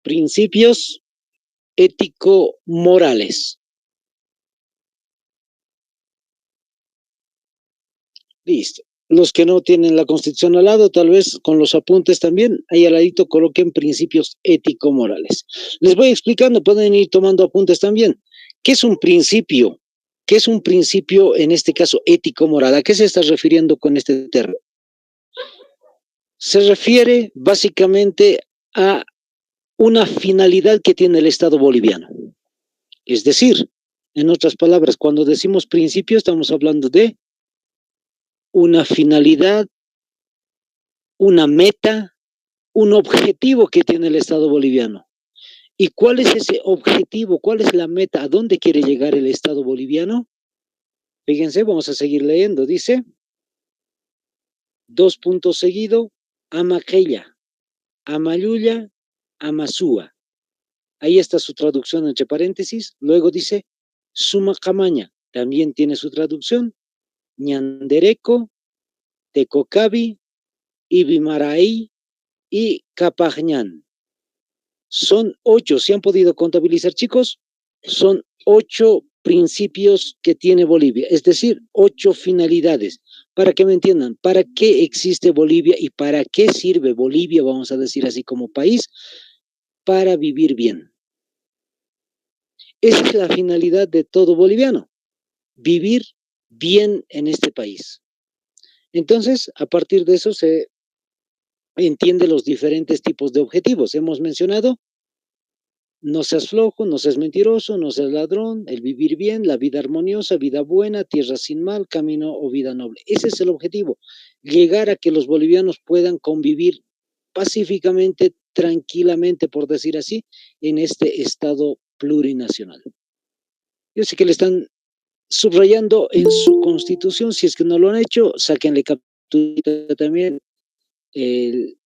principios ético-morales. Listo. Los que no tienen la Constitución al lado, tal vez con los apuntes también, ahí al ladito coloquen principios ético-morales. Les voy explicando, pueden ir tomando apuntes también. ¿Qué es un principio? ¿Qué es un principio, en este caso, ético-moral? ¿A qué se está refiriendo con este término? Se refiere básicamente a una finalidad que tiene el Estado boliviano. Es decir, en otras palabras, cuando decimos principio, estamos hablando de una finalidad, una meta, un objetivo que tiene el Estado boliviano. ¿Y cuál es ese objetivo? ¿Cuál es la meta? ¿A dónde quiere llegar el Estado boliviano? Fíjense, vamos a seguir leyendo. Dice, dos puntos seguido, Amaqueya, Amayuya, Amasúa. Ahí está su traducción entre paréntesis. Luego dice, Sumacamaña, también tiene su traducción. Ñandereco, Tecocabi, Ibimaraí y Capajñán. Son 8, ¿se han podido contabilizar, chicos? Son 8 principios que tiene Bolivia, es decir, 8 finalidades. Para que me entiendan, ¿para qué existe Bolivia y para qué sirve Bolivia, vamos a decir así como país? Para vivir bien. Esa es la finalidad de todo boliviano, vivir bien en este país. Entonces, a partir de eso se entiende los diferentes tipos de objetivos. Hemos mencionado, no seas flojo, no seas mentiroso, no seas ladrón, el vivir bien, la vida armoniosa, vida buena, tierra sin mal, camino o vida noble. Ese es el objetivo, llegar a que los bolivianos puedan convivir pacíficamente, tranquilamente, por decir así, en este Estado plurinacional. Yo sé que le están subrayando en su constitución, si es que no lo han hecho, sáquenle captura también el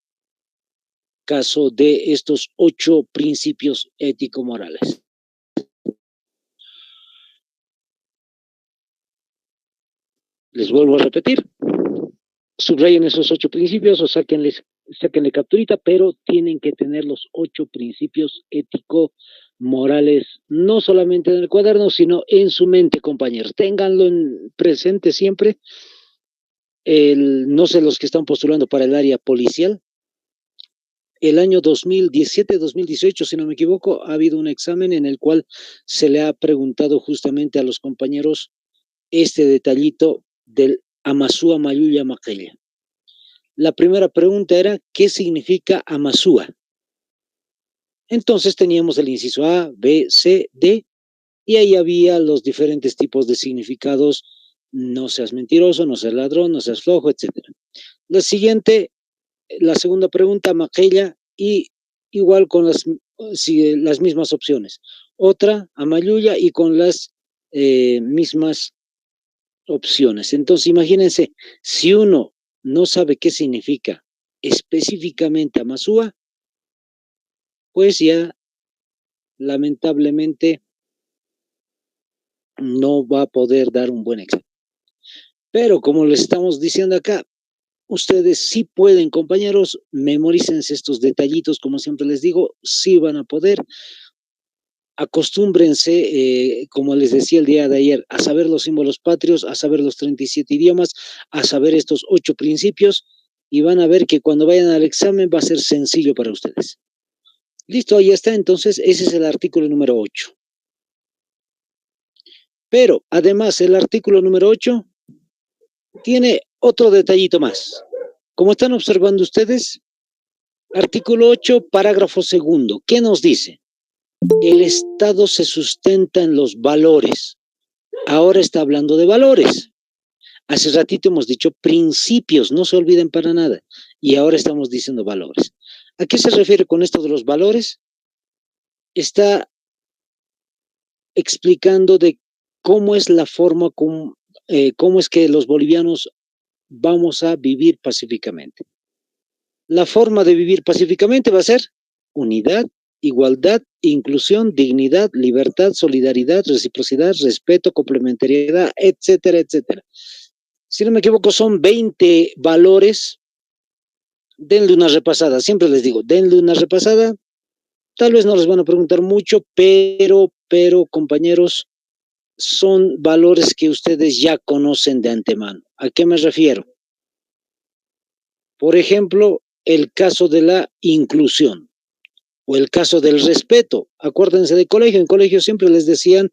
caso de estos 8 principios ético-morales. Les vuelvo a repetir, subrayen esos 8 principios o sáquenle capturita, pero tienen que tener los 8 principios ético-morales, no solamente en el cuaderno, sino en su mente, compañeros. Ténganlo en presente siempre. No sé, los que están postulando para el área policial, el año 2017-2018, si no me equivoco, ha habido un examen en el cual se le ha preguntado justamente a los compañeros este detallito del Amasúa Mayuya Maquella. La primera pregunta era, ¿qué significa Amasúa? Entonces teníamos el inciso A, B, C, D, y ahí había los diferentes tipos de significados, no seas mentiroso, no seas ladrón, no seas flojo, etc. La segunda pregunta, Maquella, y igual con las mismas opciones. Otra, Amayuya, y con las mismas opciones. Entonces, imagínense, si uno no sabe qué significa específicamente Amasúa, pues ya lamentablemente no va a poder dar un buen examen. Pero como les estamos diciendo acá, ustedes sí pueden, compañeros, memorícense estos detallitos, como siempre les digo, sí van a poder. Acostúmbrense, como les decía el día de ayer, a saber los símbolos patrios, a saber los 37 idiomas, a saber estos 8 principios, y van a ver que cuando vayan al examen va a ser sencillo para ustedes. Listo, ahí está. Entonces, ese es el artículo número 8. Pero, además, el artículo número 8 tiene otro detallito más. Como están observando ustedes, artículo 8, parágrafo segundo, ¿qué nos dice? El Estado se sustenta en los valores. Ahora está hablando de valores. Hace ratito hemos dicho principios, no se olviden para nada. Y ahora estamos diciendo valores. ¿A qué se refiere con esto de los valores? Está explicando de cómo es la forma, cómo es que los bolivianos vamos a vivir pacíficamente. La forma de vivir pacíficamente va a ser unidad, igualdad, inclusión, dignidad, libertad, solidaridad, reciprocidad, respeto, complementariedad, etcétera, etcétera. Si no me equivoco, son 20 valores. Denle una repasada, siempre les digo, denle una repasada Tal vez no les van a preguntar mucho, pero, compañeros, son valores que ustedes ya conocen de antemano. ¿A qué me refiero? Por ejemplo, el caso de la inclusión o el caso del respeto. Acuérdense de colegio, en colegio siempre les decían,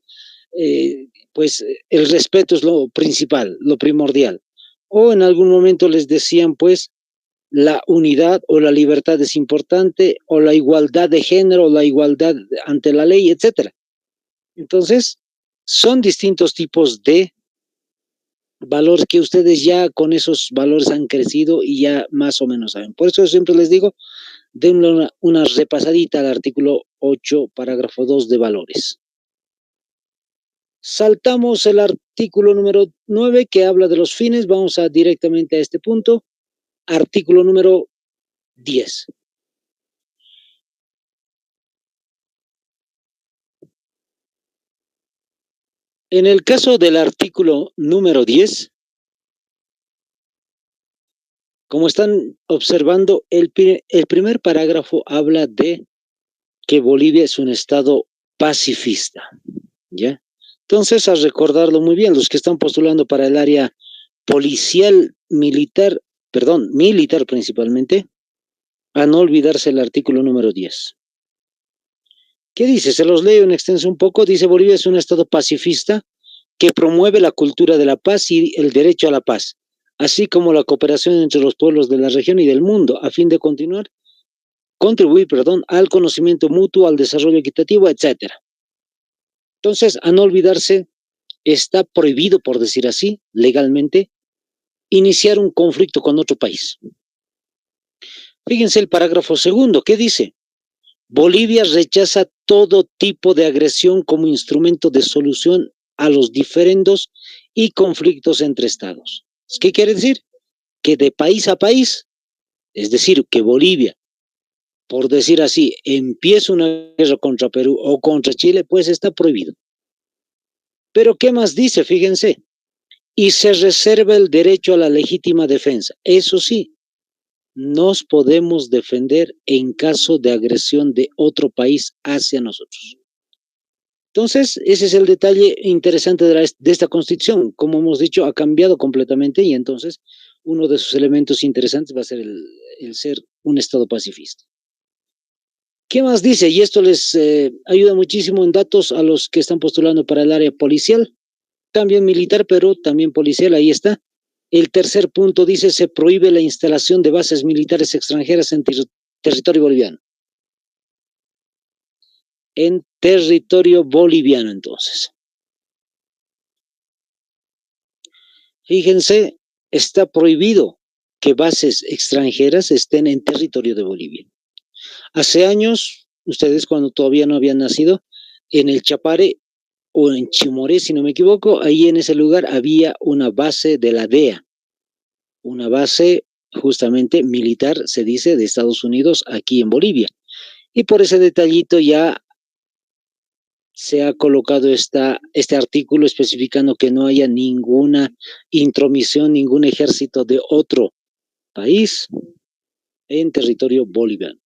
pues el respeto es lo principal, lo primordial. O en algún momento les decían, pues, la unidad o la libertad es importante, o la igualdad de género, o la igualdad ante la ley, etcétera. Entonces, son distintos tipos de valores que ustedes ya con esos valores han crecido y ya más o menos saben. Por eso yo siempre les digo, denle una repasadita al artículo 8, parágrafo 2 de valores. Saltamos el artículo número 9 que habla de los fines, vamos directamente a este punto. Artículo número 10. En el caso del artículo número 10, como están observando, el primer parágrafo habla de que Bolivia es un estado pacifista, ¿ya? Entonces, a recordarlo muy bien, los que están postulando para el área policial, militar, perdón, militar principalmente, a no olvidarse el artículo número 10. ¿Qué dice? Se los leo en extenso un poco. Dice, Bolivia es un estado pacifista que promueve la cultura de la paz y el derecho a la paz, así como la cooperación entre los pueblos de la región y del mundo, a fin de contribuir, al conocimiento mutuo, al desarrollo equitativo, etcétera. Entonces, a no olvidarse, está prohibido, por decir así, legalmente, iniciar un conflicto con otro país. Fíjense el parágrafo segundo, ¿qué dice? Bolivia rechaza todo tipo de agresión como instrumento de solución a los diferendos y conflictos entre estados. ¿Qué quiere decir? Que de país a país, es decir, que Bolivia, por decir así, empieza una guerra contra Perú o contra Chile, pues está prohibido. Pero ¿qué más dice? Fíjense. Y se reserva el derecho a la legítima defensa. Eso sí, nos podemos defender en caso de agresión de otro país hacia nosotros. Entonces, ese es el detalle interesante de esta constitución. Como hemos dicho, ha cambiado completamente y entonces uno de sus elementos interesantes va a ser el ser un Estado pacifista. ¿Qué más dice? Y esto les ayuda muchísimo en datos a los que están postulando para el área policial, también militar, pero también policial, ahí está. El tercer punto dice, se prohíbe la instalación de bases militares extranjeras en territorio boliviano. En territorio boliviano, entonces. Fíjense, está prohibido que bases extranjeras estén en territorio de Bolivia. Hace años, ustedes cuando todavía no habían nacido, en el Chapare o en Chimoré, si no me equivoco, ahí en ese lugar había una base de la DEA, una base justamente militar, se dice, de Estados Unidos aquí en Bolivia. Y por ese detallito ya se ha colocado este artículo especificando que no haya ninguna intromisión, ningún ejército de otro país en territorio boliviano.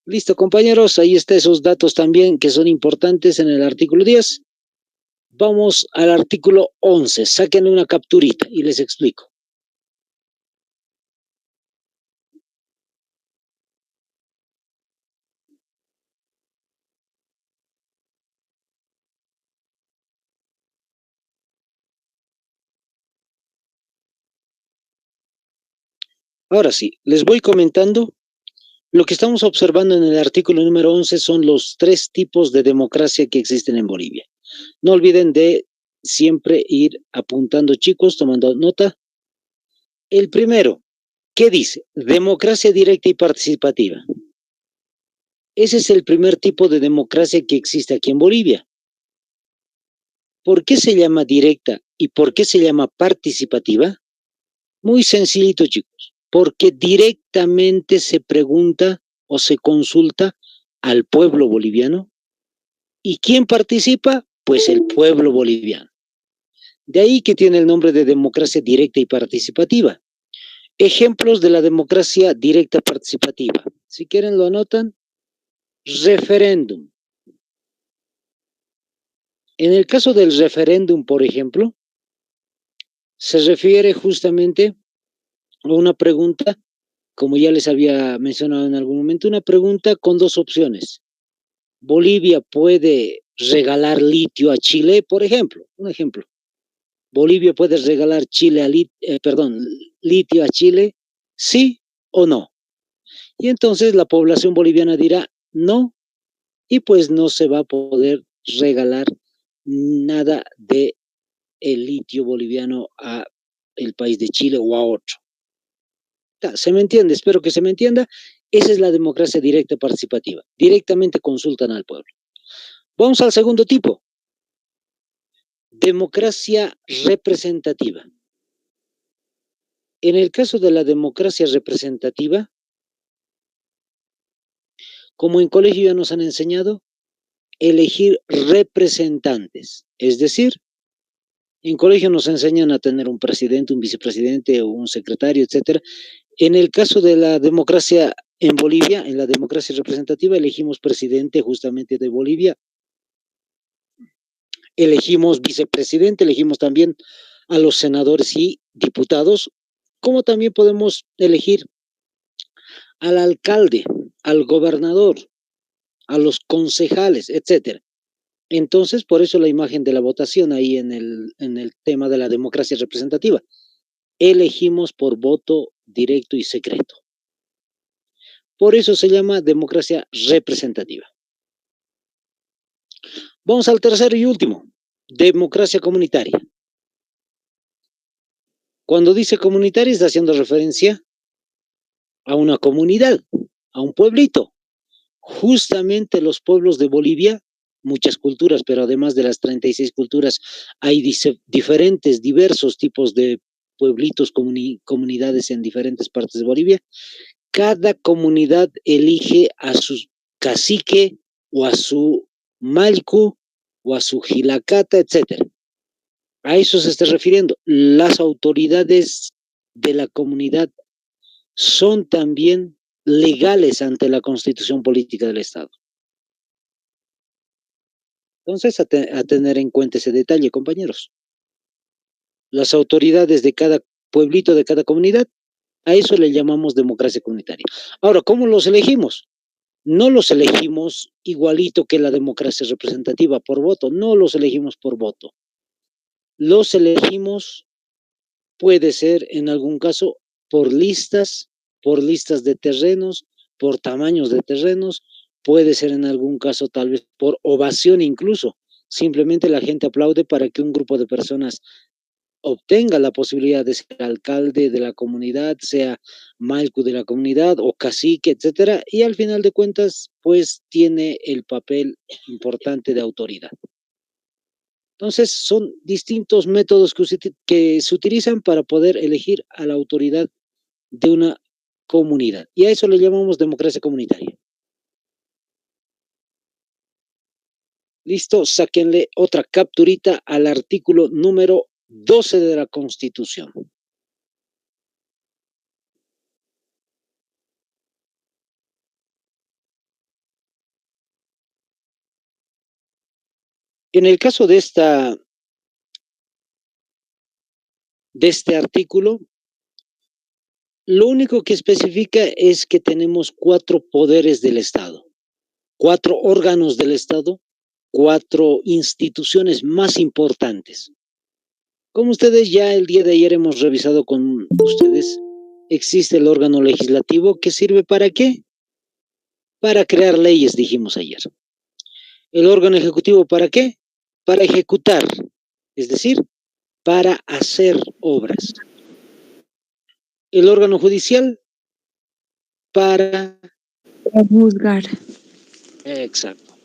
Listo, compañeros, ahí están esos datos también que son importantes en el artículo 10. Vamos al artículo 11, saquen una capturita y les explico. Ahora sí, les voy comentando. Lo que estamos observando en el artículo número 11 son los 3 tipos de democracia que existen en Bolivia. No olviden de siempre ir apuntando, chicos, tomando nota. El primero, ¿qué dice? Democracia directa y participativa. Ese es el primer tipo de democracia que existe aquí en Bolivia. ¿Por qué se llama directa y por qué se llama participativa? Muy sencillito, chicos. Porque directamente se pregunta o se consulta al pueblo boliviano. ¿Y quién participa? Pues el pueblo boliviano. De ahí que tiene el nombre de democracia directa y participativa. Ejemplos de la democracia directa participativa. Si quieren lo anotan. Referéndum. En el caso del referéndum, por ejemplo, se refiere justamente a una pregunta, como ya les había mencionado en algún momento, una pregunta con dos opciones. Bolivia puede regalar litio a Chile, por ejemplo, un ejemplo. Bolivia puede regalar litio a Chile, sí o no. Y entonces la población boliviana dirá no, y pues no se va a poder regalar nada de el litio boliviano a el país de Chile o a otro. ¿Se me entiende? Espero que se me entienda. Esa es la democracia directa participativa. Directamente consultan al pueblo. Vamos al segundo tipo. Democracia representativa. En el caso de la democracia representativa, como en colegio ya nos han enseñado, elegir representantes. Es decir, en colegio nos enseñan a tener un presidente, un vicepresidente o un secretario, etcétera. En el caso de la democracia en Bolivia, en la democracia representativa, elegimos presidente justamente de Bolivia, elegimos vicepresidente, elegimos también a los senadores y diputados, como también podemos elegir al alcalde, al gobernador, a los concejales, etcétera. Entonces, por eso la imagen de la votación ahí en el tema de la democracia representativa. Elegimos por voto directo y secreto. Por eso se llama democracia representativa. Vamos al tercero y último, democracia comunitaria. Cuando dice comunitaria está haciendo referencia a una comunidad, a un pueblito. Justamente los pueblos de Bolivia, muchas culturas, pero además de las 36 culturas, hay diferentes, diversos tipos de pueblitos, comunidades en diferentes partes de Bolivia. Cada comunidad elige a su cacique o a su malcu o a su gilacata, etcétera. A eso se está refiriendo. Las autoridades de la comunidad son también legales ante la Constitución Política del Estado. Entonces, a tener en cuenta ese detalle, compañeros. Las autoridades de cada pueblito, de cada comunidad, a eso le llamamos democracia comunitaria. Ahora, ¿cómo los elegimos? No los elegimos igualito que la democracia representativa por voto, no los elegimos por voto. Los elegimos, puede ser en algún caso, por listas de terrenos, por tamaños de terrenos, puede ser en algún caso tal vez por ovación incluso. Simplemente la gente aplaude para que un grupo de personas obtenga la posibilidad de ser alcalde de la comunidad, sea malcu de la comunidad o cacique, etcétera, y al final de cuentas, pues tiene el papel importante de autoridad. Entonces, son distintos métodos que se utilizan para poder elegir a la autoridad de una comunidad. Y a eso le llamamos democracia comunitaria. Listo, sáquenle otra capturita al artículo número 12 de la Constitución. En el caso de este artículo, lo único que especifica es que tenemos 4 poderes del Estado, 4 órganos del Estado, 4 instituciones más importantes. Como ustedes ya el día de ayer hemos revisado con ustedes, existe el órgano legislativo que sirve ¿para qué? Para crear leyes, dijimos ayer. El órgano ejecutivo ¿para qué? Para ejecutar, es decir, para hacer obras. El órgano judicial para juzgar. Exacto.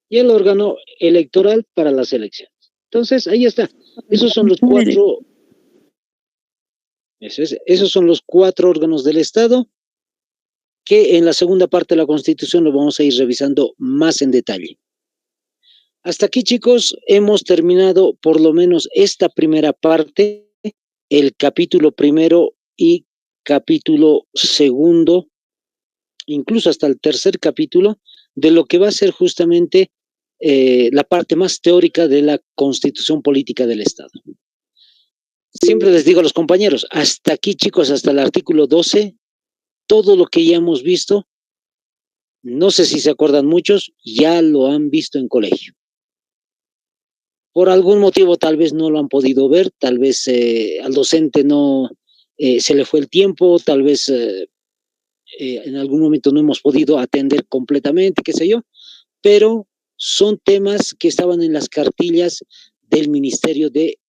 Y el órgano electoral para las elecciones. Entonces, ahí está. Esos son los 4. Esos son los 4 órganos del Estado que en la segunda parte de la Constitución lo vamos a ir revisando más en detalle. Hasta aquí, chicos, hemos terminado por lo menos esta primera parte, el capítulo primero y capítulo segundo, incluso hasta el tercer capítulo de lo que va a ser justamente la parte más teórica de la constitución política del Estado. Siempre les digo a los compañeros, hasta aquí chicos, hasta el artículo 12, todo lo que ya hemos visto, no sé si se acuerdan muchos, ya lo han visto en colegio. Por algún motivo tal vez no lo han podido ver, tal vez al docente no se le fue el tiempo, tal vez en algún momento no hemos podido atender completamente, qué sé yo, pero son temas que estaban en las cartillas del Ministerio de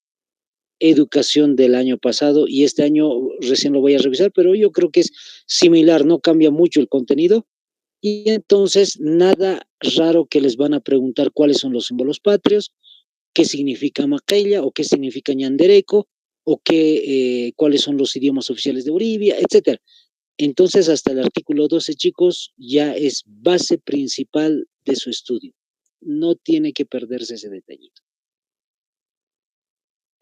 Educación del año pasado y este año recién lo voy a revisar, pero yo creo que es similar, no cambia mucho el contenido y entonces nada raro que les van a preguntar cuáles son los símbolos patrios, qué significa Maquella o qué significa Ñandereco o cuáles son los idiomas oficiales de Bolivia, etcétera. Entonces, hasta el artículo 12, chicos, ya es base principal de su estudio. No tiene que perderse ese detallito.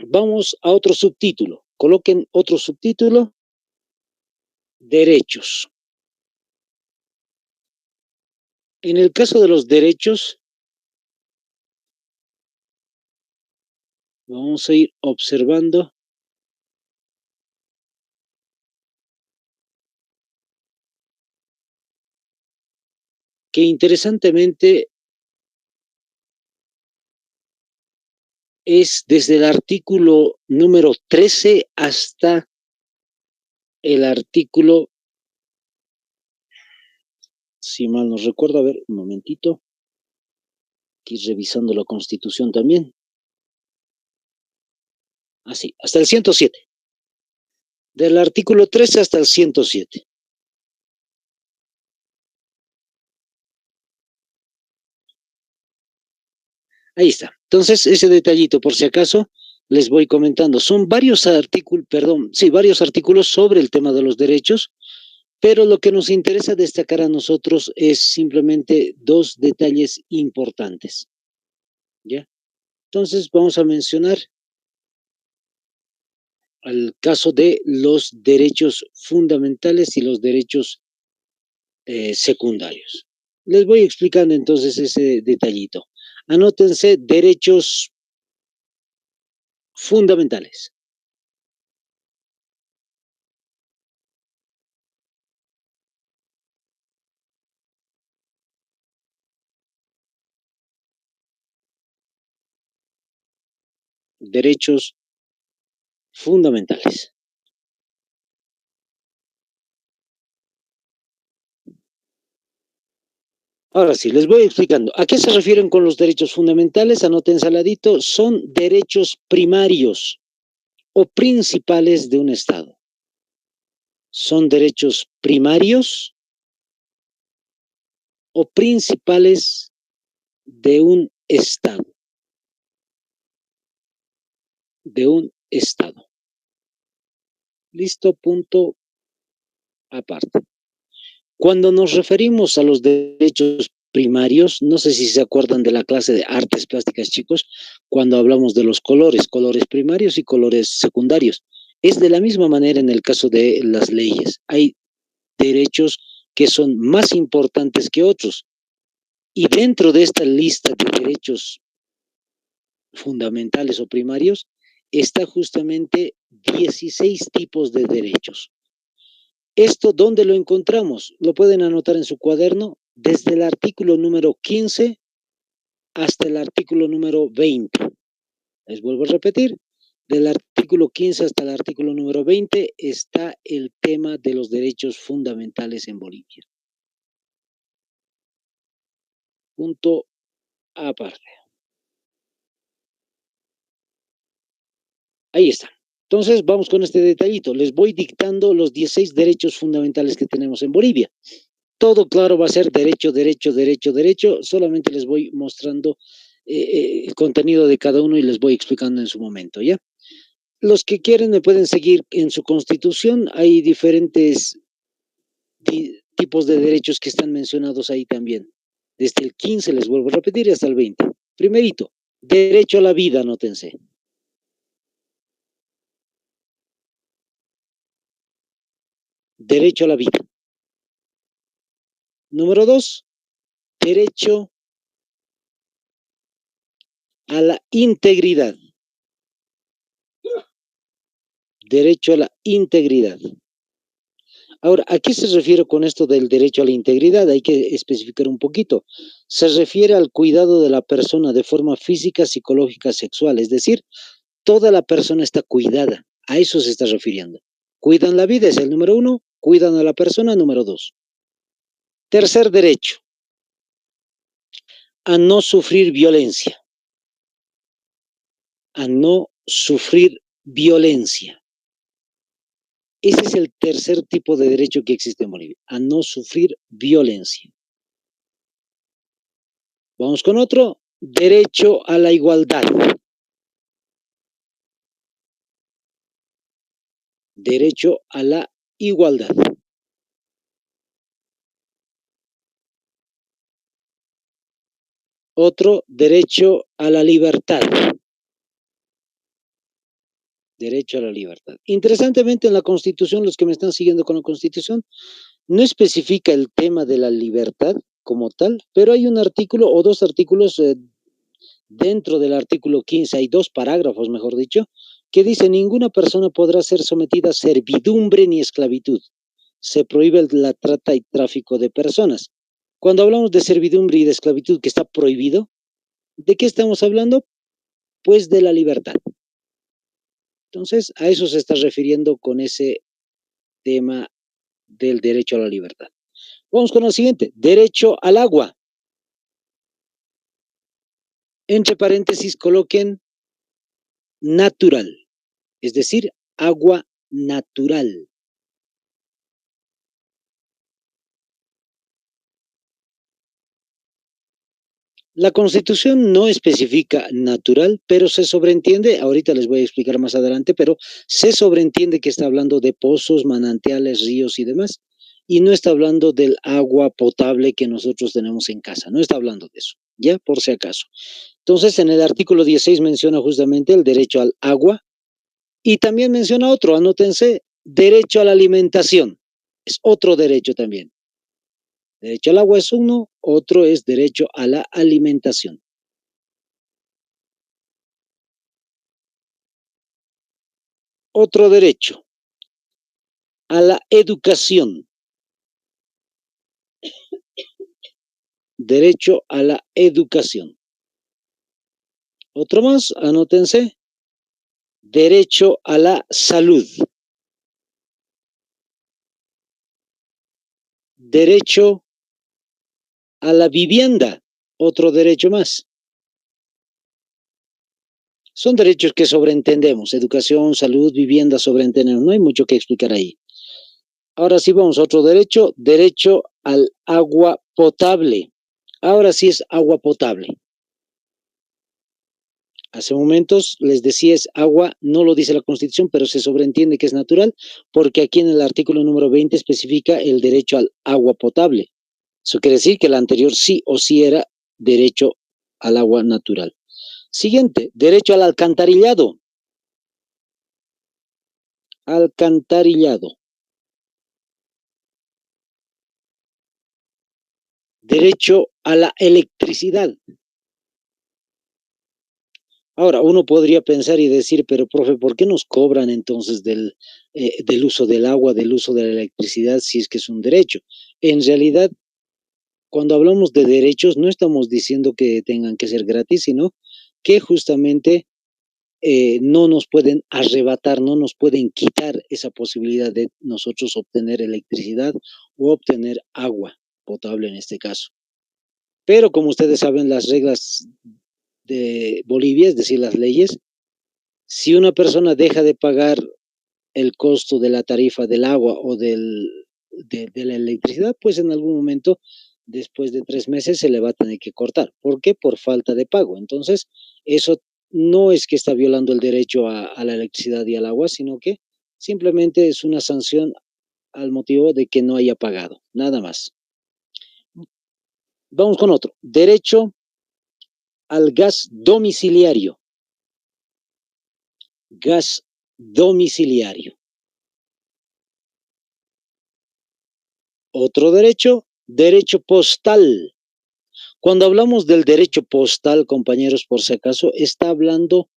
Vamos a otro subtítulo. Coloquen otro subtítulo. Derechos. En el caso de los derechos, vamos a ir observando que interesantemente es desde el artículo número 13 hasta el artículo, si mal no recuerdo, a ver, un momentito, aquí revisando la Constitución también. Así, hasta el 107. Del artículo 13 hasta el 107. Ahí está. Entonces, ese detallito, por si acaso, les voy comentando. Son varios artículos, varios artículos sobre el tema de los derechos, pero lo que nos interesa destacar a nosotros es simplemente dos detalles importantes. ¿Ya? Entonces, vamos a mencionar el caso de los derechos fundamentales y los derechos secundarios. Les voy explicando entonces ese detallito. Anótense derechos fundamentales. Derechos fundamentales. Ahora sí, les voy explicando. ¿A qué se refieren con los derechos fundamentales? Anoten saladito. Son derechos primarios o principales de un Estado. Son derechos primarios o principales de un Estado. De un Estado. Listo, punto aparte. Cuando nos referimos a los derechos primarios, no sé si se acuerdan de la clase de artes plásticas, chicos, cuando hablamos de los colores primarios y colores secundarios. Es de la misma manera en el caso de las leyes. Hay derechos que son más importantes que otros. Y dentro de esta lista de derechos fundamentales o primarios, está justamente 16 tipos de derechos. ¿Esto dónde lo encontramos? Lo pueden anotar en su cuaderno desde el artículo número 15 hasta el artículo número 20. Les vuelvo a repetir, del artículo 15 hasta el artículo número 20 está el tema de los derechos fundamentales en Bolivia. Punto aparte. Ahí está. Entonces, vamos con este detallito. Les voy dictando los 16 derechos fundamentales que tenemos en Bolivia. Todo claro va a ser derecho, derecho, derecho, derecho. Solamente les voy mostrando el contenido de cada uno y les voy explicando en su momento, ¿ya? Los que quieren me pueden seguir en su constitución. Hay diferentes tipos de derechos que están mencionados ahí también. Desde el 15, les vuelvo a repetir, hasta el 20. Primerito, derecho a la vida, anótense. Derecho a la vida. Número 2, derecho a la integridad. Derecho a la integridad. Ahora, ¿a qué se refiere con esto del derecho a la integridad? Hay que especificar un poquito. Se refiere al cuidado de la persona de forma física, psicológica, sexual, es decir, toda la persona está cuidada. A eso se está refiriendo. Cuidan la vida, es el número uno. Cuidan a la persona, número dos. Tercer derecho, a no sufrir violencia. A no sufrir violencia. Ese es el tercer tipo de derecho que existe en Bolivia, a no sufrir violencia. Vamos con otro, derecho a la igualdad. Derecho a la igualdad. Otro, derecho a la libertad. Derecho a la libertad. Interesantemente, en la Constitución, los que me están siguiendo con la Constitución, no especifica el tema de la libertad como tal, pero hay un artículo o dos artículos dentro del artículo 15, hay dos parágrafos, mejor dicho, que dice: ninguna persona podrá ser sometida a servidumbre ni esclavitud. Se prohíbe la trata y tráfico de personas. Cuando hablamos de servidumbre y de esclavitud que está prohibido, ¿de qué estamos hablando? Pues de la libertad. Entonces, a eso se está refiriendo con ese tema del derecho a la libertad. Vamos con el siguiente, derecho al agua. Entre paréntesis coloquen natural, es decir, agua natural. La Constitución no especifica natural, pero se sobreentiende, ahorita les voy a explicar más adelante, pero se sobreentiende que está hablando de pozos, manantiales, ríos y demás, y no está hablando del agua potable que nosotros tenemos en casa, no está hablando de eso, ya por si acaso. Entonces, en el artículo 16 menciona justamente el derecho al agua y también menciona otro, anótense, derecho a la alimentación, es otro derecho también. Derecho al agua es uno, otro es derecho a la alimentación. Otro derecho, a la educación. Derecho a la educación. Otro más, anótense, derecho a la salud. Derecho a la vivienda, otro derecho más. Son derechos que sobreentendemos, educación, salud, vivienda, sobreentendemos, no hay mucho que explicar ahí. Ahora sí vamos a otro derecho, derecho al agua potable. Ahora sí es agua potable. Hace momentos les decía es agua, no lo dice la Constitución, pero se sobreentiende que es natural, porque aquí en el artículo número 20 especifica el derecho al agua potable. Eso quiere decir que el anterior sí o sí era derecho al agua natural. Siguiente, derecho al alcantarillado. Alcantarillado. Derecho a la electricidad. Ahora, uno podría pensar y decir, pero profe, ¿por qué nos cobran entonces del uso del agua, del uso de la electricidad, si es que es un derecho? En realidad, cuando hablamos de derechos, no estamos diciendo que tengan que ser gratis, sino que justamente no nos pueden arrebatar, no nos pueden quitar esa posibilidad de nosotros obtener electricidad o obtener agua potable en este caso. Pero como ustedes saben, las reglas de Bolivia, es decir, las leyes, si una persona deja de pagar el costo de la tarifa del agua o de la electricidad, pues en algún momento, después de 3 meses, se le va a tener que cortar. ¿Por qué? Por falta de pago. Entonces, eso no es que está violando el derecho a la electricidad y al agua, sino que simplemente es una sanción al motivo de que no haya pagado, nada más. Vamos con otro. Derecho al gas domiciliario. Gas domiciliario. Otro derecho, derecho postal. Cuando hablamos del derecho postal, compañeros, por si acaso, está hablando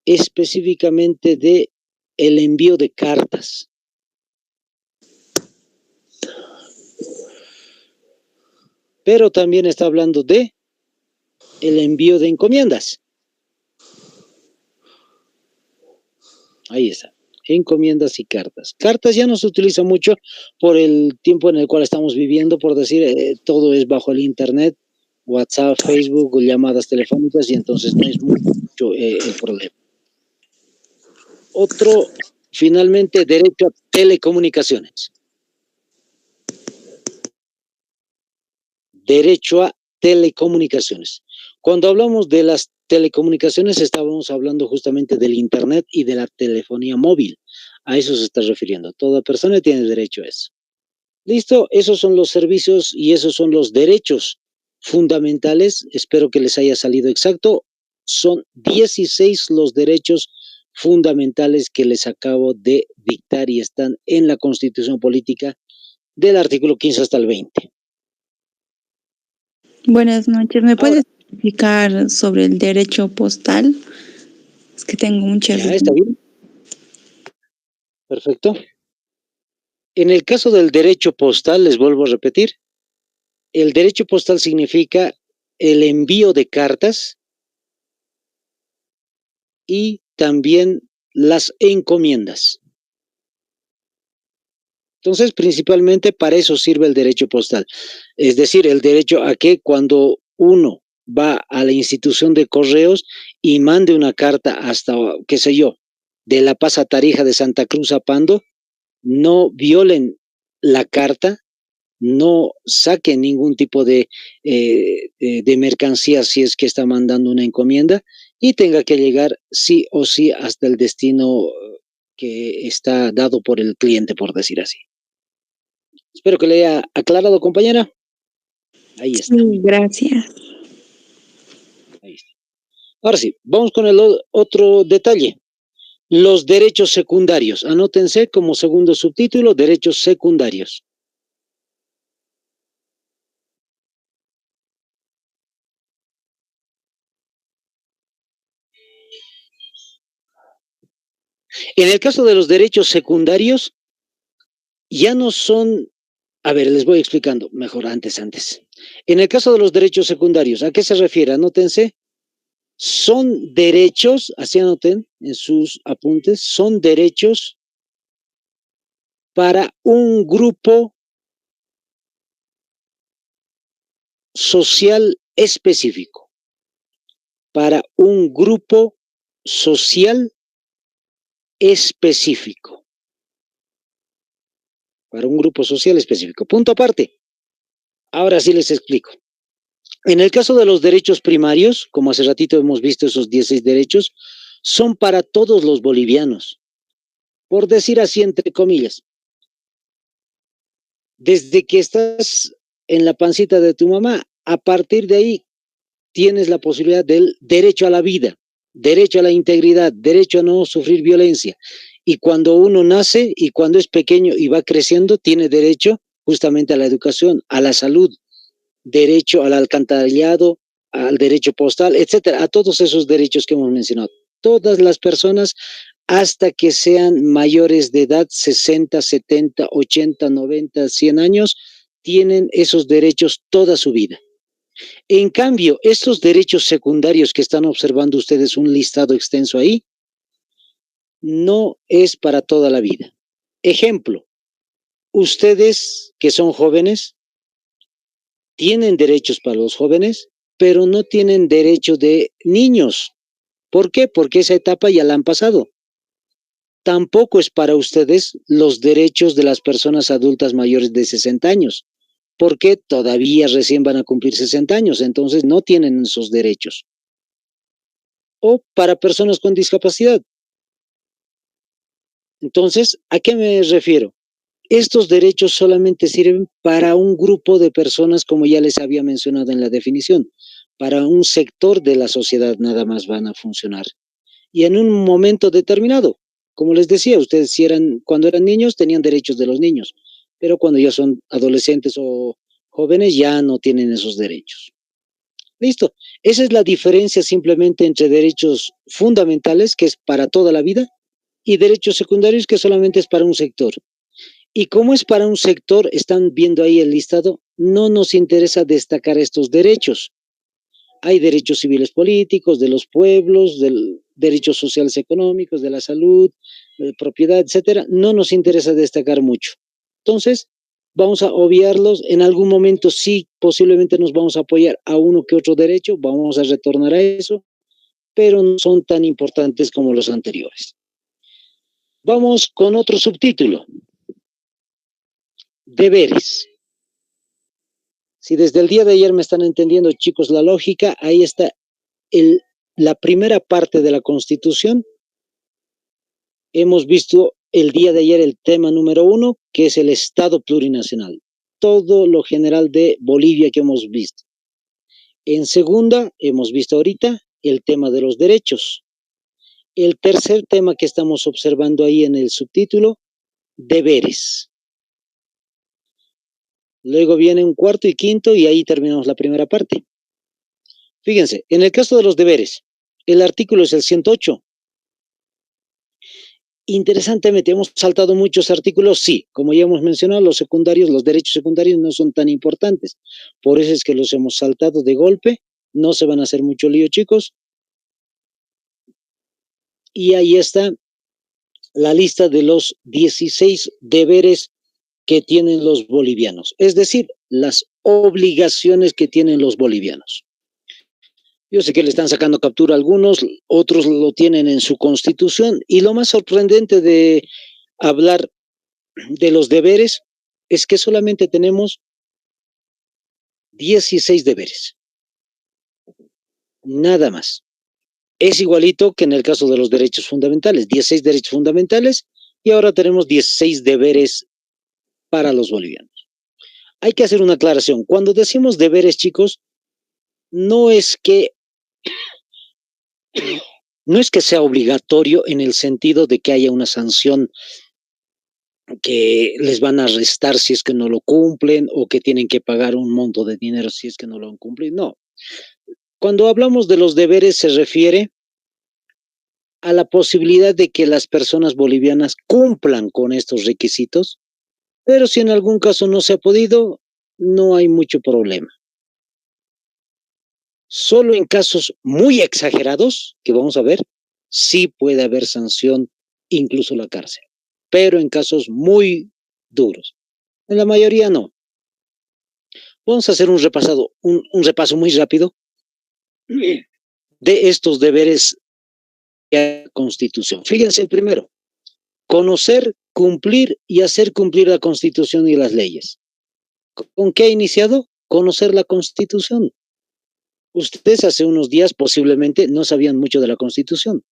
específicamente de el envío de cartas. Pero también está hablando de el envío de encomiendas. Ahí está. Encomiendas y cartas. Cartas ya no se utiliza mucho por el tiempo en el cual estamos viviendo, por decir, todo es bajo el internet, WhatsApp, Facebook, llamadas telefónicas, y entonces no es mucho el problema. Otro, finalmente, derecho a telecomunicaciones. Derecho a telecomunicaciones. Cuando hablamos de las telecomunicaciones, estábamos hablando justamente del internet y de la telefonía móvil. A eso se está refiriendo. Toda persona tiene derecho a eso. Listo, esos son los servicios y esos son los derechos fundamentales. Espero que les haya salido exacto. Son 16 los derechos fundamentales que les acabo de dictar y están en la Constitución Política del artículo 15 hasta el 20. Buenas noches. ¿Me Ahora, puedes explicar sobre el derecho postal? Es que tengo muchas ya está bien. Perfecto. En el caso del derecho postal, les vuelvo a repetir, el derecho postal significa el envío de cartas y también las encomiendas. Entonces, principalmente para eso sirve el derecho postal. Es decir, el derecho a que cuando uno va a la institución de correos y mande una carta hasta, qué sé yo, de La Paz a Tarija, de Santa Cruz a Pando, no violen la carta, no saquen ningún tipo de mercancía si es que está mandando una encomienda y tenga que llegar sí o sí hasta el destino que está dado por el cliente, por decir así. Espero que le haya aclarado, compañera. Ahí está. Sí, gracias. Ahí está. Ahora sí, vamos con el otro detalle. Los derechos secundarios. Anótense como segundo subtítulo, derechos secundarios. En el caso de los derechos secundarios, ya no son, a ver, les voy explicando mejor antes. En el caso de los derechos secundarios, ¿a qué se refiere? Anótense, son derechos, así anoten en sus apuntes, son derechos para un grupo social específico, para un grupo social específico, para un grupo social específico. Punto aparte. Ahora sí les explico. En el caso de los derechos primarios, como hace ratito hemos visto esos 16 derechos, son para todos los bolivianos, por decir así entre comillas. Desde que estás en la pancita de tu mamá, a partir de ahí tienes la posibilidad del derecho a la vida, derecho a la integridad, derecho a no sufrir violencia. Y cuando uno nace y cuando es pequeño y va creciendo, tiene derecho justamente a la educación, a la salud, derecho al alcantarillado, al derecho postal, etcétera, a todos esos derechos que hemos mencionado. Todas las personas hasta que sean mayores de edad, 60, 70, 80, 90, 100 años, tienen esos derechos toda su vida. En cambio, estos derechos secundarios que están observando ustedes, un listado extenso ahí, no es para toda la vida. Ejemplo, ustedes que son jóvenes, tienen derechos para los jóvenes, pero no tienen derecho de niños. ¿Por qué? Porque esa etapa ya la han pasado. Tampoco es para ustedes los derechos de las personas adultas mayores de 60 años, porque todavía recién van a cumplir 60 años, entonces no tienen esos derechos. O para personas con discapacidad. Entonces, ¿a qué me refiero? Estos derechos solamente sirven para un grupo de personas, como ya les había mencionado en la definición. Para un sector de la sociedad nada más van a funcionar. Y en un momento determinado, como les decía, ustedes si cuando eran niños tenían derechos de los niños, pero cuando ya son adolescentes o jóvenes ya no tienen esos derechos. Listo. Esa es la diferencia simplemente entre derechos fundamentales, que es para toda la vida, y derechos secundarios, que solamente es para un sector. Y como es para un sector, están viendo ahí el listado, no nos interesa destacar estos derechos. Hay derechos civiles políticos, de los pueblos, derechos sociales económicos, de la salud, de propiedad, etcétera. No nos interesa destacar mucho. Entonces, vamos a obviarlos. En algún momento sí, posiblemente nos vamos a apoyar a uno que otro derecho, vamos a retornar a eso, pero no son tan importantes como los anteriores. Vamos con otro subtítulo. Deberes. Si desde el día de ayer me están entendiendo, chicos, la lógica, ahí está la primera parte de la Constitución. Hemos visto el día de ayer el tema número 1, que es el Estado plurinacional. Todo lo general de Bolivia que hemos visto. En segunda, hemos visto ahorita el tema de los derechos. El tercer tema que estamos observando ahí en el subtítulo, deberes. Luego viene un cuarto y quinto y ahí terminamos la primera parte. Fíjense, en el caso de los deberes, el artículo es el 108. Interesantemente, hemos saltado muchos artículos, sí, como ya hemos mencionado, los secundarios, los derechos secundarios no son tan importantes, por eso es que los hemos saltado de golpe, no se van a hacer mucho lío, chicos. Y ahí está la lista de los 16 deberes que tienen los bolivianos, es decir, las obligaciones que tienen los bolivianos. Yo sé que le están sacando captura a algunos, otros lo tienen en su constitución, y lo más sorprendente de hablar de los deberes es que solamente tenemos 16 deberes, nada más. Es igualito que en el caso de los derechos fundamentales, 16 derechos fundamentales y ahora tenemos 16 deberes para los bolivianos. Hay que hacer una aclaración. Cuando decimos deberes, chicos, no es que sea obligatorio en el sentido de que haya una sanción que les van a arrestar si es que no lo cumplen o que tienen que pagar un monto de dinero si es que no lo han cumplido. No. Cuando hablamos de los deberes se refiere a la posibilidad de que las personas bolivianas cumplan con estos requisitos, pero si en algún caso no se ha podido, no hay mucho problema. Solo en casos muy exagerados, que vamos a ver, sí puede haber sanción, incluso la cárcel, pero en casos muy duros. En la mayoría no. Vamos a hacer un repaso muy rápido de estos deberes de la Constitución. Fíjense el primero, conocer, cumplir y hacer cumplir la Constitución y las leyes. ¿Con qué ha iniciado? Conocer la Constitución. Ustedes hace unos días posiblemente no sabían mucho de la Constitución.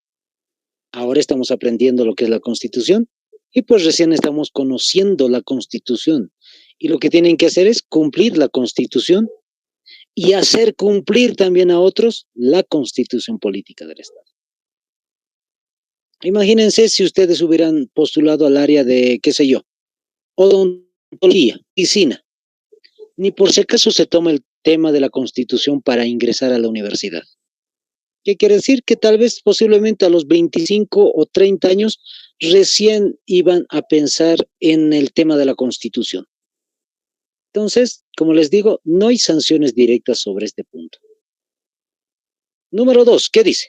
Ahora estamos aprendiendo lo que es la Constitución y pues recién estamos conociendo la Constitución. Y lo que tienen que hacer es cumplir la Constitución y hacer cumplir también a otros la Constitución política del Estado. Imagínense si ustedes hubieran postulado al área de, qué sé yo, odontología, medicina. Ni por si acaso se toma el tema de la Constitución para ingresar a la universidad. ¿Qué quiere decir? Que tal vez posiblemente a los 25 o 30 años recién iban a pensar en el tema de la Constitución. Entonces, como les digo, no hay sanciones directas sobre este punto. Número 2, ¿qué dice?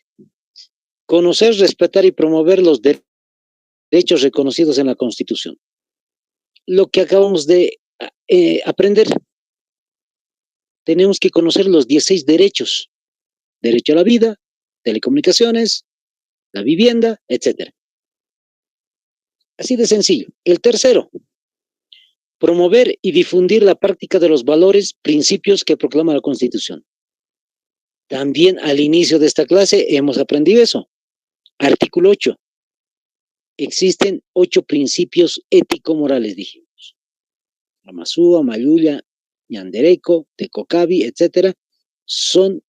Conocer, respetar y promover los derechos reconocidos en la Constitución. Lo que acabamos de aprender. Tenemos que conocer los 16 derechos. Derecho a la vida, telecomunicaciones, la vivienda, etc. Así de sencillo. El tercero, promover y difundir la práctica de los valores, principios que proclama la Constitución. También al inicio de esta clase hemos aprendido eso. Artículo 8. Existen 8 principios ético-morales, dijimos. Amasúa, Mayulla, Ñandereco, Tecocabi, etc. Son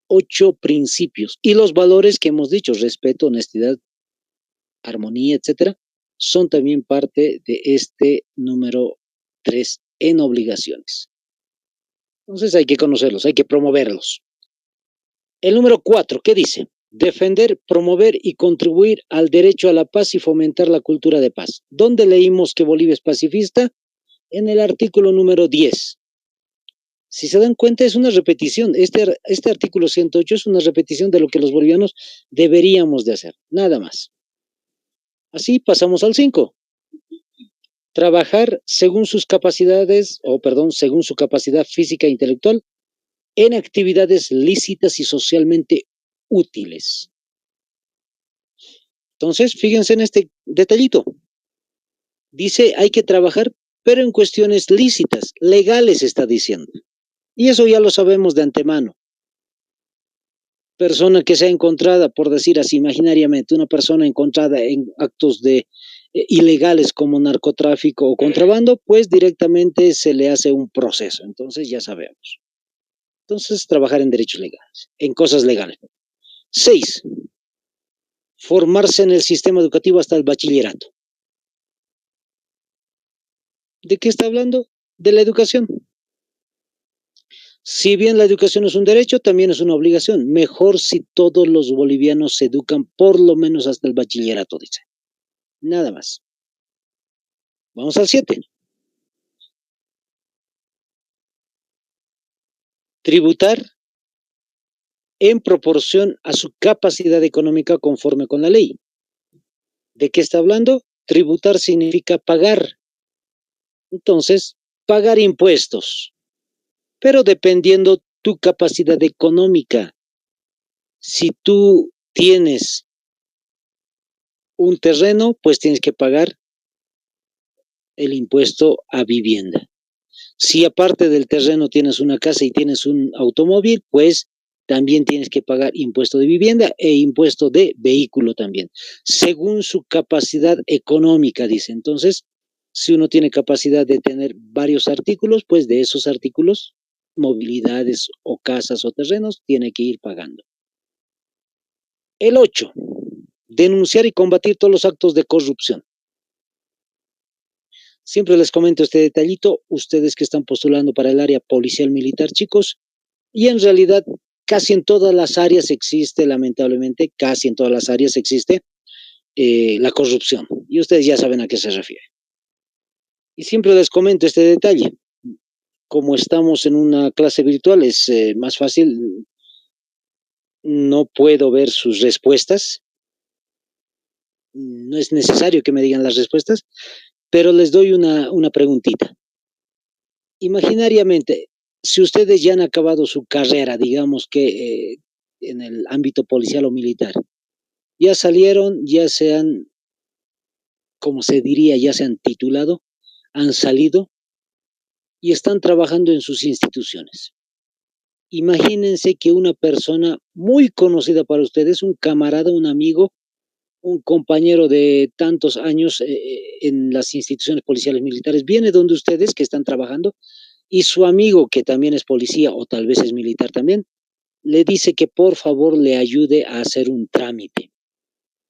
8 principios. Y los valores que hemos dicho, respeto, honestidad, armonía, etcétera, son también parte de este número 3 en obligaciones. Entonces hay que conocerlos, hay que promoverlos. El número 4, ¿qué dice? Defender, promover y contribuir al derecho a la paz y fomentar la cultura de paz. ¿Dónde leímos que Bolivia es pacifista? En el artículo número 10. Si se dan cuenta, es una repetición. Este artículo 108 es una repetición de lo que los bolivianos deberíamos de hacer, nada más. Así pasamos al 5. Trabajar según sus capacidades, según su capacidad física e intelectual, en actividades lícitas y socialmente útiles. Entonces, fíjense en este detallito. Dice, hay que trabajar, pero en cuestiones lícitas, legales, está diciendo. Y eso ya lo sabemos de antemano. Persona que sea encontrada, por decir así, imaginariamente, una persona encontrada en actos de ilegales como narcotráfico o contrabando, pues directamente se le hace un proceso. Entonces ya sabemos. Entonces, trabajar en derechos legales, en cosas legales. 6. Formarse en el sistema educativo hasta el bachillerato. ¿De qué está hablando? De la educación. Si bien la educación es un derecho, también es una obligación. Mejor si todos los bolivianos se educan por lo menos hasta el bachillerato, dice. Nada más. Vamos al 7. Tributar en proporción a su capacidad económica conforme con la ley. ¿De qué está hablando? Tributar significa pagar. Entonces, pagar impuestos, pero dependiendo tu capacidad económica. Si tú tienes un terreno, pues tienes que pagar el impuesto a vivienda. Si aparte del terreno tienes una casa y tienes un automóvil, pues también tienes que pagar impuesto de vivienda e impuesto de vehículo también, según su capacidad económica, dice. Entonces, si uno tiene capacidad de tener varios artículos, pues de esos artículos, movilidades o casas o terrenos, tiene que ir pagando. El 8. Denunciar y combatir todos los actos de corrupción. Siempre les comento este detallito, ustedes que están postulando para el área policial militar, chicos, y en realidad casi en todas las áreas existe, lamentablemente, casi en todas las áreas existe la corrupción. Y ustedes ya saben a qué se refiere. Y siempre les comento este detalle. Como estamos en una clase virtual, es más fácil, no puedo ver sus respuestas. No es necesario que me digan las respuestas, pero les doy una preguntita. Imaginariamente, si ustedes ya han acabado su carrera, digamos que en el ámbito policial o militar, ya salieron, ya se han, como se diría, ya se han titulado, han salido y están trabajando en sus instituciones. Imagínense que una persona muy conocida para ustedes, un camarada, un amigo, un compañero de tantos años en las instituciones policiales militares, viene donde ustedes que están trabajando y su amigo, que también es policía o tal vez es militar también, le dice que por favor le ayude a hacer un trámite.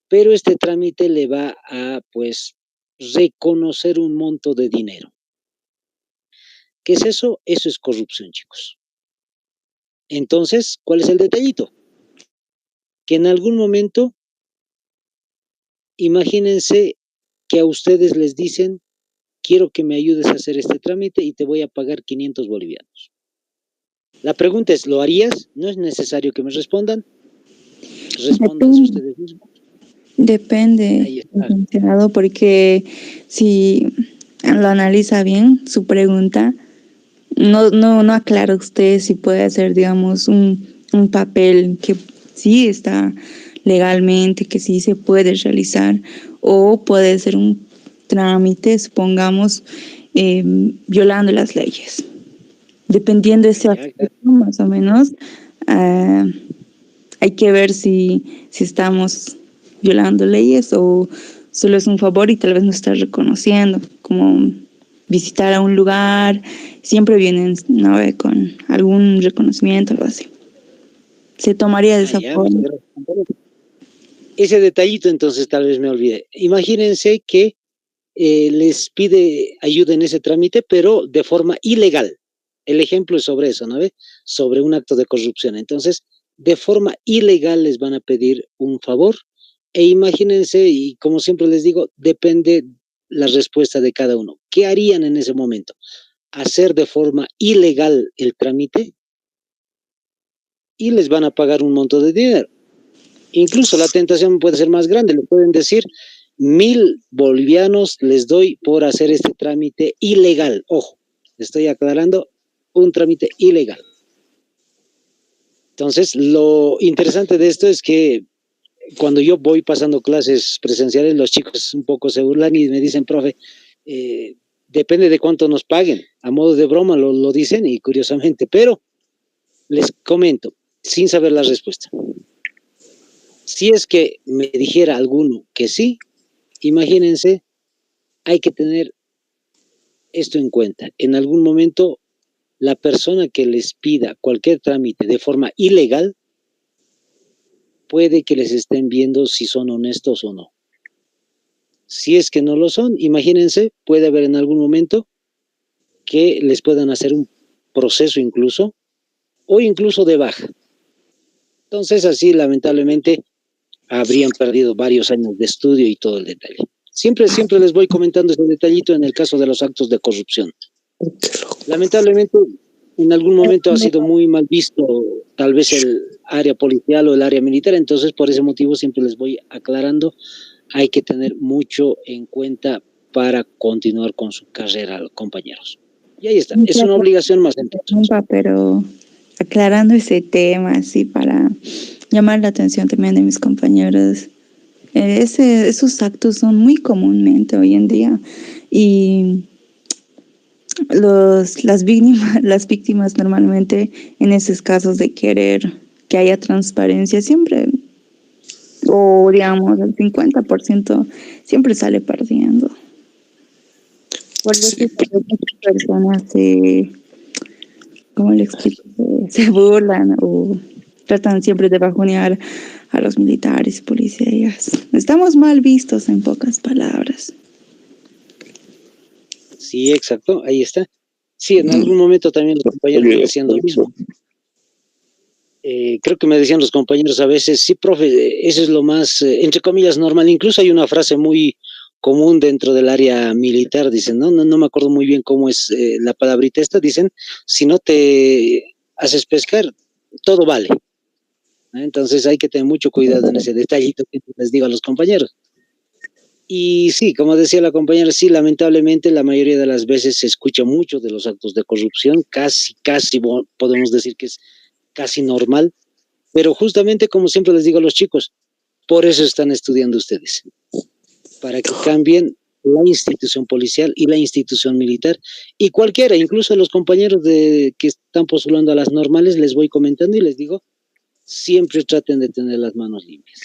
Pero este trámite le va a, pues, reconocer un monto de dinero. ¿Qué es eso? Eso es corrupción, chicos. Entonces, ¿cuál es el detallito? Que en algún momento, imagínense que a ustedes les dicen, quiero que me ayudes a hacer este trámite y te voy a pagar 500 bolivianos. La pregunta es, ¿lo harías? No es necesario que me respondan. Respóndanse ustedes mismos. Depende, licenciado, porque si lo analiza bien su pregunta, no aclara usted si puede hacer, digamos, un papel que sí está legalmente, que sí se puede realizar, o puede ser un trámite, supongamos, violando las leyes. Dependiendo de ese aspecto, más o menos, hay que ver si estamos violando leyes o solo es un favor y tal vez no está reconociendo, como visitar a un lugar, siempre vienen, ¿no?, con algún reconocimiento, algo así. Se tomaría de esa forma. Ese detallito entonces tal vez me olvide. Imagínense que les pide ayuda en ese trámite, pero de forma ilegal. El ejemplo es sobre eso, ¿no ve? Sobre un acto de corrupción. Entonces, de forma ilegal les van a pedir un favor. E imagínense, y como siempre les digo, depende la respuesta de cada uno. ¿Qué harían en ese momento? ¿Hacer de forma ilegal el trámite? Y les van a pagar un monto de dinero. Incluso la tentación puede ser más grande, le pueden decir 1.000 bolivianos les doy por hacer este trámite ilegal. Ojo, estoy aclarando, un trámite ilegal. Entonces, lo interesante de esto es que cuando yo voy pasando clases presenciales, los chicos un poco se burlan y me dicen, profe, depende de cuánto nos paguen. A modo de broma lo dicen y curiosamente, pero les comento, sin saber la respuesta. Si es que me dijera alguno que sí, imagínense, hay que tener esto en cuenta. En algún momento, la persona que les pida cualquier trámite de forma ilegal, puede que les estén viendo si son honestos o no. Si es que no lo son, imagínense, puede haber en algún momento que les puedan hacer un proceso incluso, o incluso de baja. Entonces, así lamentablemente habrían perdido varios años de estudio y todo el detalle. Siempre les voy comentando ese detallito en el caso de los actos de corrupción. Lamentablemente, en algún momento ha sido muy mal visto tal vez el área policial o el área militar, entonces por ese motivo siempre les voy aclarando, hay que tener mucho en cuenta para continuar con su carrera, compañeros. Y ahí está, es una obligación más entonces. Pero aclarando ese tema, así para llamar la atención también de mis compañeros, esos actos son muy comúnmente hoy en día y las víctimas normalmente en esos casos de querer que haya transparencia siempre, o digamos el 50% siempre sale perdiendo. Por eso sí, muchas personas ¿cómo le explico? Se burlan o tratan siempre de bajonear a los militares, policías. Estamos mal vistos, en pocas palabras. Sí, exacto, ahí está. Sí, en algún momento también los compañeros me decían lo mismo. Creo que me decían los compañeros a veces, sí, profe, eso es lo más, entre comillas, normal. Incluso hay una frase muy común dentro del área militar, dicen, no me acuerdo muy bien cómo es la palabrita esta, dicen, si no te haces pescar, todo vale. Entonces hay que tener mucho cuidado en ese detallito que les digo a los compañeros. Y sí, como decía la compañera, sí, lamentablemente la mayoría de las veces se escucha mucho de los actos de corrupción, casi podemos decir que es casi normal, pero justamente como siempre les digo a los chicos, por eso están estudiando ustedes, para que cambien la institución policial y la institución militar, y cualquiera, incluso los compañeros que están postulando a las normales, les voy comentando y les digo, siempre traten de tener las manos limpias.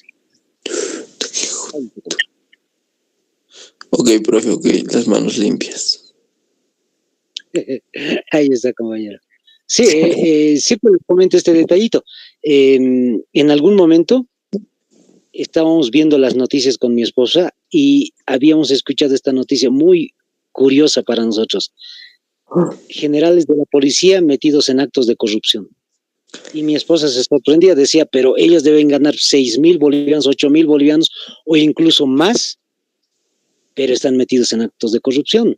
Ok, profe, ok, las manos limpias. Ahí está, compañero. Sí, siempre les comento este detallito. En algún momento estábamos viendo las noticias con mi esposa y habíamos escuchado esta noticia muy curiosa para nosotros. Generales de la policía metidos en actos de corrupción. Y mi esposa se sorprendía, decía, pero ellos deben ganar 6.000 bolivianos, 8.000 bolivianos o incluso más, pero están metidos en actos de corrupción.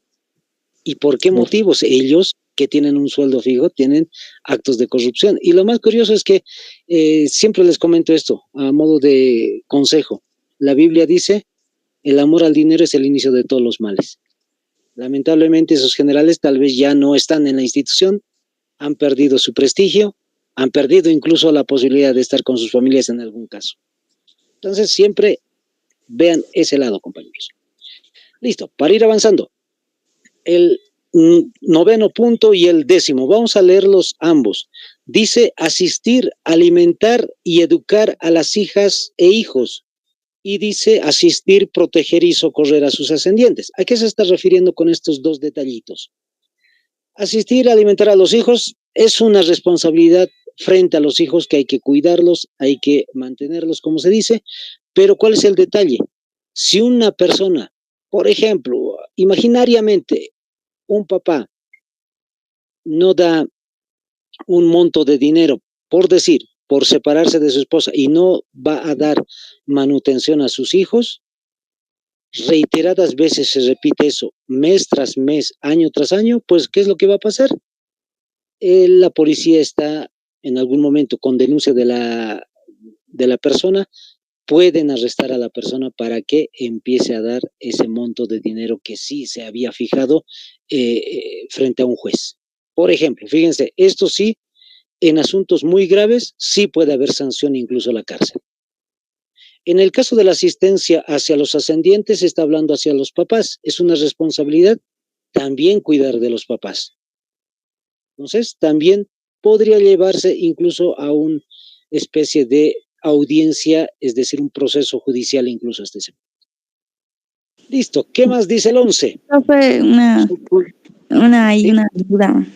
¿Y por qué motivos? Ellos, que tienen un sueldo fijo, tienen actos de corrupción. Y lo más curioso es que siempre les comento esto a modo de consejo. La Biblia dice, el amor al dinero es el inicio de todos los males. Lamentablemente esos generales tal vez ya no están en la institución, han perdido su prestigio, han perdido incluso la posibilidad de estar con sus familias en algún caso. Entonces siempre vean ese lado, compañeros. Listo, para ir avanzando. El 9º punto y el 10º, vamos a leerlos ambos. Dice asistir, alimentar y educar a las hijas e hijos. Y dice asistir, proteger y socorrer a sus ascendientes. ¿A qué se está refiriendo con estos dos detallitos? Asistir, alimentar a los hijos es una responsabilidad frente a los hijos que hay que cuidarlos, hay que mantenerlos, como se dice, pero ¿cuál es el detalle? Si una persona, por ejemplo, imaginariamente, un papá no da un monto de dinero, por decir, por separarse de su esposa y no va a dar manutención a sus hijos, reiteradas veces se repite eso, mes tras mes, año tras año, pues ¿qué es lo que va a pasar? La policía está en algún momento con denuncia de la persona, pueden arrestar a la persona para que empiece a dar ese monto de dinero que sí se había fijado frente a un juez. Por ejemplo, fíjense, esto sí, en asuntos muy graves, sí puede haber sanción, incluso la cárcel. En el caso de la asistencia hacia los ascendientes, se está hablando hacia los papás. Es una responsabilidad también cuidar de los papás. Entonces, también podría llevarse incluso a una especie de audiencia, es decir, un proceso judicial incluso hasta ese momento. Listo, ¿qué más dice el 11? Profe, una duda.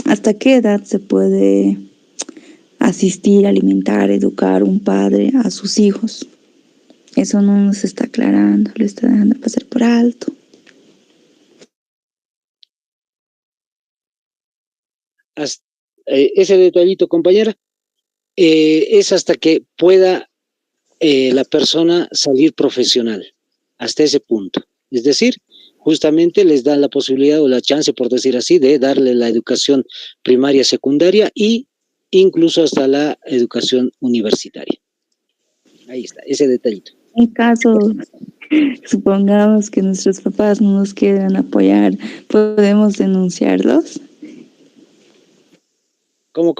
¿Hasta qué edad se puede asistir, alimentar, educar un padre a sus hijos? Eso no nos está aclarando, lo está dejando pasar por alto. Ese detallito, compañera, es hasta que pueda la persona salir profesional, hasta ese punto. Es decir, justamente les dan la posibilidad o la chance, por decir así, de darle la educación primaria, secundaria e incluso hasta la educación universitaria. Ahí está, ese detallito. En caso, supongamos que nuestros papás no nos quieran apoyar, ¿podemos denunciarlos? ¿Cómo?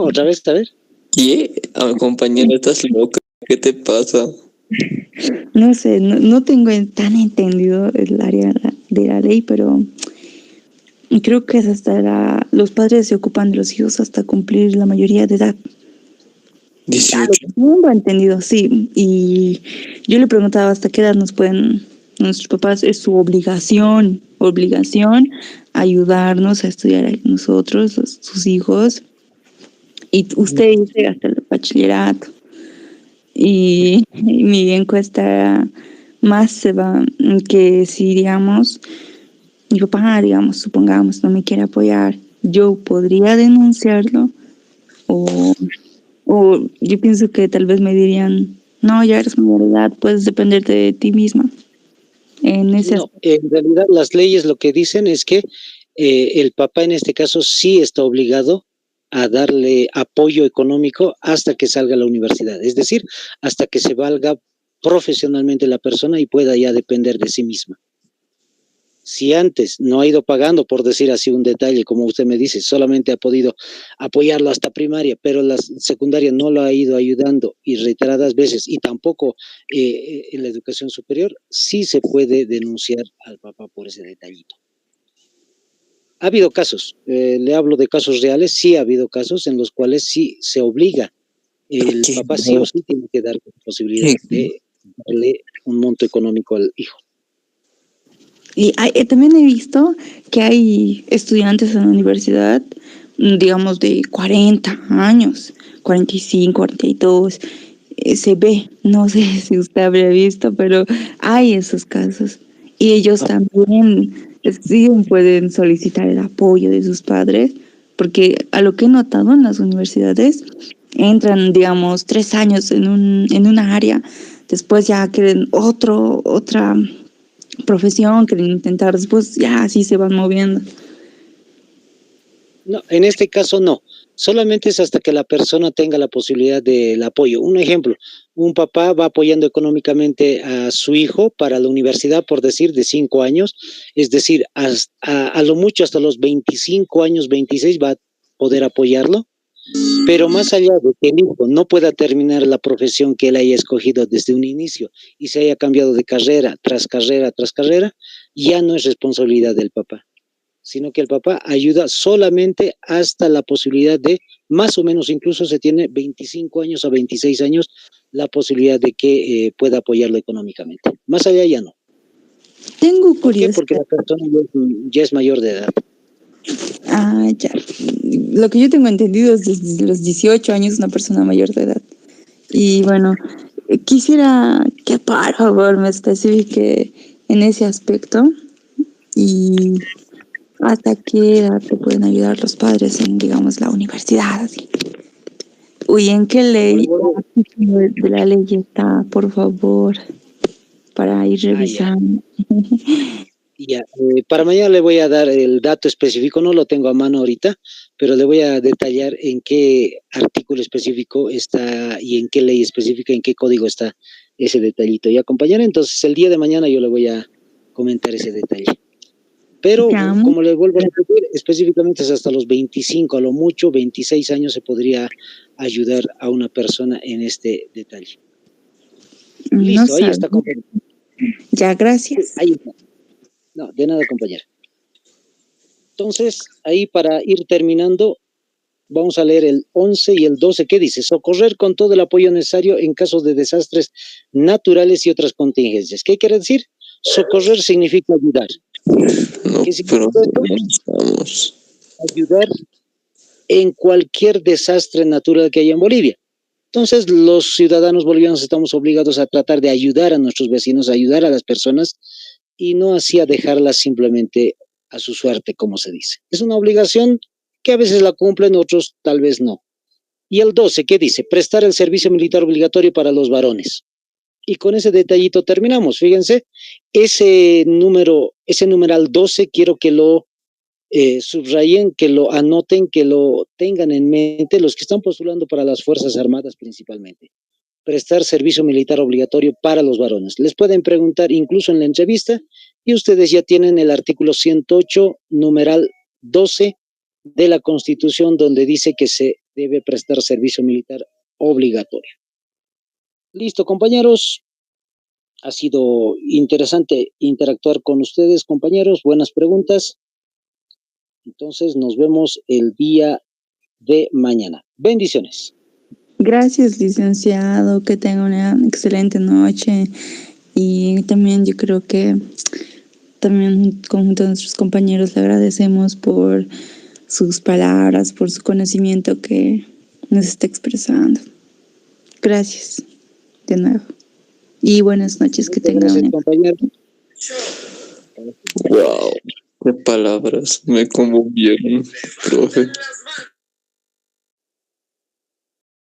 Otra vez, a ver. ¿Qué? Compañera, estás loca. ¿Qué te pasa? No sé, no tengo tan entendido el área de la ley, pero creo que es hasta los padres se ocupan de los hijos hasta cumplir la mayoría de edad. 18. No lo he entendido, sí. Y yo le preguntaba hasta qué edad nuestros papás, es su obligación ayudarnos a estudiar a nosotros, sus hijos. Y usted dice hasta el bachillerato. Y mi encuesta más se va que si, digamos, mi papá, digamos, supongamos, no me quiere apoyar, yo podría denunciarlo o yo pienso que tal vez me dirían, no, ya eres mayor de edad, puedes depender de ti misma. En realidad las leyes lo que dicen es que el papá en este caso sí está obligado a darle apoyo económico hasta que salga a la universidad, es decir, hasta que se valga profesionalmente la persona y pueda ya depender de sí misma. Si antes no ha ido pagando, por decir así un detalle, como usted me dice, solamente ha podido apoyarlo hasta primaria, pero la secundaria no lo ha ido ayudando y reiteradas veces, y tampoco en la educación superior, sí se puede denunciar al papá por ese detallito. Ha habido casos, le hablo de casos reales, sí ha habido casos en los cuales sí se obliga, el papá sí o sí tiene que dar la posibilidad de darle un monto económico al hijo. Y también he visto que hay estudiantes en la universidad, digamos, de 40 años, 45, 42, se ve, no sé si usted habría visto, pero hay esos casos. Y ellos también sí pueden solicitar el apoyo de sus padres, porque a lo que he notado en las universidades, entran, digamos, 3 años en una área, después ya quieren otra profesión, quieren intentar, después ya así se van moviendo. No, en este caso no, solamente es hasta que la persona tenga la posibilidad del apoyo. Un ejemplo, un papá va apoyando económicamente a su hijo para la universidad, por decir, de 5 años, es decir, a lo mucho hasta los 25 años, 26 va a poder apoyarlo, pero más allá de que el hijo no pueda terminar la profesión que él haya escogido desde un inicio y se haya cambiado de carrera tras carrera tras carrera, ya no es responsabilidad del papá, sino que el papá ayuda solamente hasta la posibilidad de, más o menos incluso se tiene 25 años a 26 años, la posibilidad de que pueda apoyarlo económicamente. Más allá ya no. Tengo curiosidad. ¿Por qué? Porque la persona ya es mayor de edad. Ah, ya. Lo que yo tengo entendido es desde los 18 años una persona mayor de edad. Y bueno, quisiera que por favor me especifique en ese aspecto y hasta qué edad te pueden ayudar los padres en, digamos, la universidad. Así. Uy, ¿en qué ley de la ley está, por favor, para ir revisando? Ya, para mañana le voy a dar el dato específico, no lo tengo a mano ahorita, pero le voy a detallar en qué artículo específico está y en qué ley específica, en qué código está ese detallito. Y compañera, entonces el día de mañana yo le voy a comentar ese detalle. Pero, como le vuelvo a repetir, específicamente es hasta los 25, a lo mucho 26 años se podría ayudar a una persona en este detalle. Listo, ahí está, compañera. Ya, gracias. Ahí está. No, de nada, compañera. Entonces, ahí para ir terminando, vamos a leer el 11 y el 12. ¿Qué dice? Socorrer con todo el apoyo necesario en casos de desastres naturales y otras contingencias. ¿Qué quiere decir? Socorrer significa ayudar. No, ¿Qué significa pero ayudar en cualquier desastre natural que haya en Bolivia? Entonces, los ciudadanos bolivianos estamos obligados a tratar de ayudar a nuestros vecinos, a ayudar a las personas y no así a dejarlas simplemente a su suerte, como se dice. Es una obligación que a veces la cumplen, otros tal vez no. Y el 12, ¿qué dice? Prestar el servicio militar obligatorio para los varones. Y con ese detallito terminamos. Fíjense, ese numeral 12, quiero que lo subrayen, que lo anoten, que lo tengan en mente los que están postulando para las Fuerzas Armadas principalmente. Prestar servicio militar obligatorio para los varones. Les pueden preguntar incluso en la entrevista y ustedes ya tienen el artículo 108, numeral 12 de la Constitución, donde dice que se debe prestar servicio militar obligatorio. Listo, compañeros. Ha sido interesante interactuar con ustedes, compañeros. Buenas preguntas. Entonces, nos vemos el día de mañana. Bendiciones. Gracias, licenciado. Que tenga una excelente noche. Y también yo creo que también junto a nuestros compañeros le agradecemos por sus palabras, por su conocimiento que nos está expresando. Gracias de nuevo. Y buenas noches, que tengan. Gracias, compañero. Wow, qué palabras, me conmovieron, profe.